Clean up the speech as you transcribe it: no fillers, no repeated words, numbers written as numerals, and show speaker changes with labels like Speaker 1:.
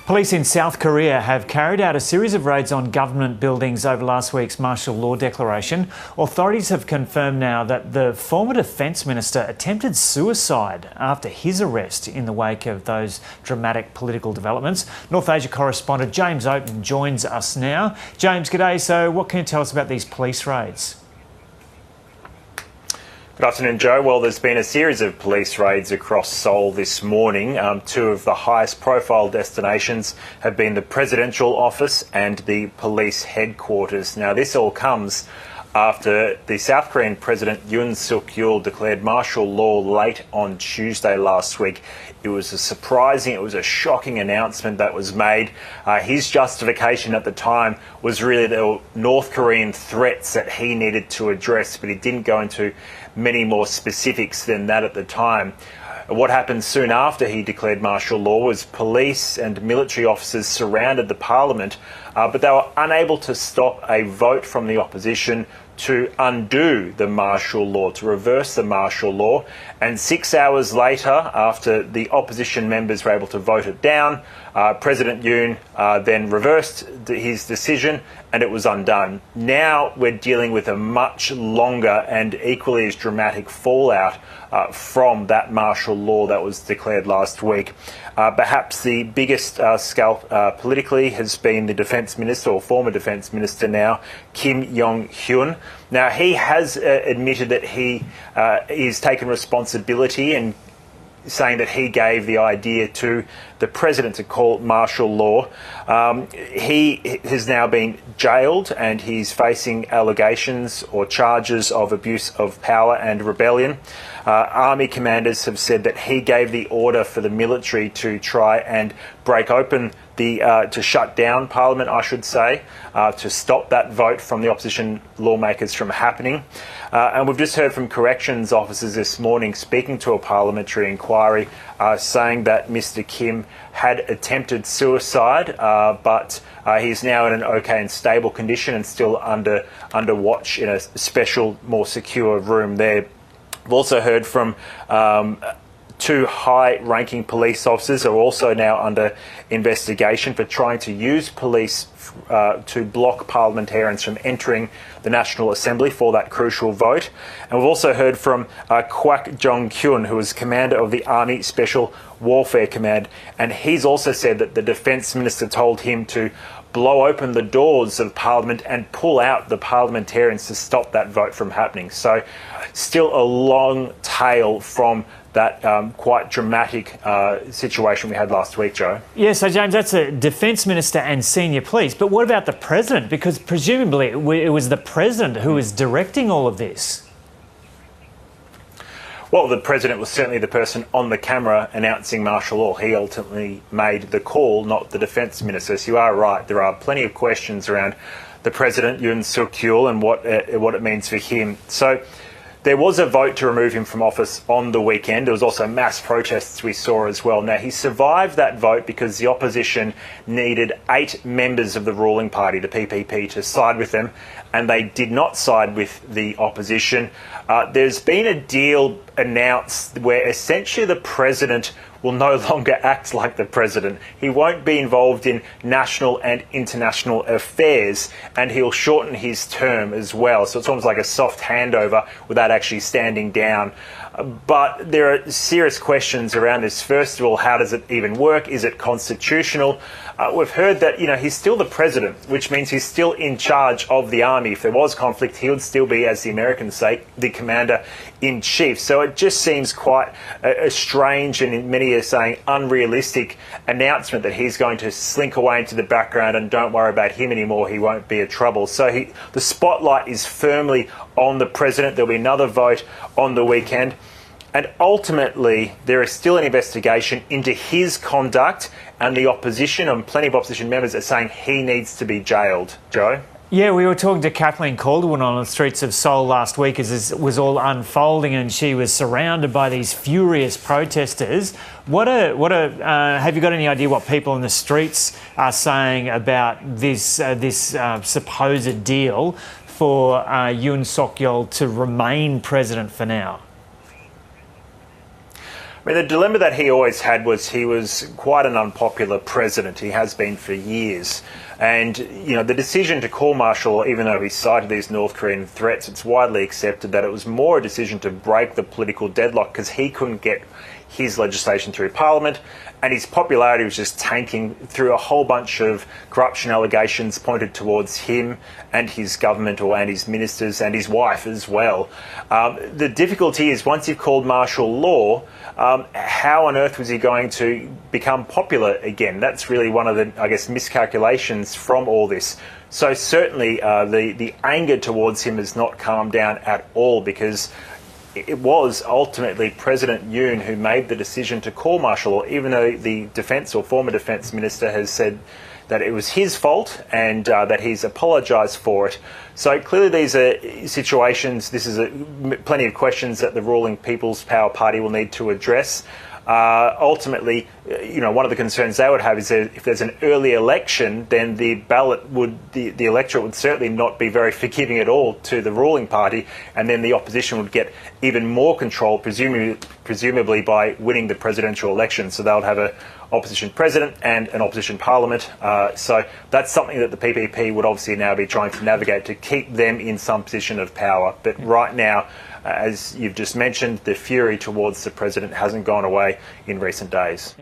Speaker 1: Police in South Korea have carried out a series of raids on government buildings over last week's martial law declaration. Authorities have confirmed now that the former Defence Minister attempted suicide after his arrest in the wake of those dramatic political developments. North Asia correspondent James Oaten joins us now. James, g'day. So what can you tell us about these police raids?
Speaker 2: Good afternoon, Joe. Well, there's been a series of police raids across Seoul this morning. Two of the highest profile destinations have been the presidential office and the police headquarters. Now, this all comes after the South Korean President Yoon Suk-yeol declared martial law late on Tuesday last week. It was a shocking announcement that was made. His justification at the time was really the North Korean threats that he needed to address, but he didn't go into many more specifics than that at the time. What happened soon after he declared martial law was police and military officers surrounded the parliament, but they were unable to stop a vote from the opposition to undo the martial law, to reverse the martial law. And 6 hours later, after the opposition members were able to vote it down, President Yoon then reversed his decision and it was undone. Now we're dealing with a much longer and equally as dramatic fallout from that martial law that was declared last week. Perhaps the biggest scalp politically has been the Defence Minister, or former Defence Minister now, Kim Yong Hyun. Now, he has admitted that he is taken responsibility and saying that he gave the idea to the president to call martial law. He has now been jailed and he's facing allegations or charges of abuse of power and rebellion. Army commanders have said that he gave the order for the military to try and break open to shut down Parliament, I should say, to stop that vote from the opposition lawmakers from happening. And we've just heard from corrections officers this morning speaking to a parliamentary inquiry, saying that Mr. Kim had attempted suicide, but he's now in an okay and stable condition and still under watch in a special, more secure room there. We've also heard from two high-ranking police officers who are also now under investigation for trying to use police to block parliamentarians from entering the National Assembly for that crucial vote. And we've also heard from Kwak Jong-kyun, who is commander of the Army Special Warfare Command, and he's also said that the Defence Minister told him to blow open the doors of Parliament and pull out the parliamentarians to stop that vote from happening. So still a long tail from that quite dramatic situation we had last week, Joe.
Speaker 1: Yeah, so James, that's a Defence Minister and senior police. But what about the President? Because presumably it was the President who was directing all of this.
Speaker 2: Well, the President was certainly the person on the camera announcing martial law. He ultimately made the call, not the Defence Minister. So you are right, there are plenty of questions around the President, Yoon Suk-yeol, and what it means for him. So there was a vote to remove him from office on the weekend. There was also mass protests we saw as well. Now, he survived that vote because the opposition needed 8 members of the ruling party, the PPP, to side with them, and they did not side with the opposition. There's been a deal announced where essentially the president will no longer act like the president. He won't be involved in national and international affairs, and he'll shorten his term as well. So it's almost like a soft handover without actually standing down. But there are serious questions around this. First of all, how does it even work? Is it constitutional? We've heard that, he's still the president, which means he's still in charge of the army. If there was conflict, he would still be, as the Americans say, the commander-in-chief. So it just seems quite a strange, and many are saying unrealistic, announcement that he's going to slink away into the background and don't worry about him anymore, he won't be a trouble. So the spotlight is firmly on the president. There'll be another vote on the weekend. And ultimately, there is still an investigation into his conduct, and the opposition, and plenty of opposition members, are saying he needs to be jailed. Joe?
Speaker 1: Yeah, we were talking to Kathleen Calderwood on the streets of Seoul last week as this was all unfolding, and she was surrounded by these furious protesters. Have you got any idea what people in the streets are saying about this supposed deal for Yoon Suk-yeol to remain president for now?
Speaker 2: I mean, the dilemma that he always had was he was quite an unpopular president. He has been for years. And, you know, the decision to call martial law, even though he cited these North Korean threats, it's widely accepted that it was more a decision to break the political deadlock because he couldn't get his legislation through Parliament, and his popularity was just tanking through a whole bunch of corruption allegations pointed towards him and his government and his ministers and his wife as well. The difficulty is once you've called martial law, how on earth was he going to become popular again? That's really one of the, I guess, miscalculations from all this. So certainly the anger towards him has not calmed down at all, because it was ultimately President Yoon who made the decision to call martial law, even though the defence or former defence minister has said that it was his fault and that he's apologised for it. So clearly these are situations, this is plenty of questions that the ruling People's Power Party will need to address. Ultimately, you know, one of the concerns they would have is that if there's an early election, then the electorate would certainly not be very forgiving at all to the ruling party, and then the opposition would get even more control, presumably by winning the presidential election. So they would have an opposition president and an opposition parliament. So that's something that the PPP would obviously now be trying to navigate to keep them in some position of power. But right now, as you've just mentioned, the fury towards the president hasn't gone away in recent days.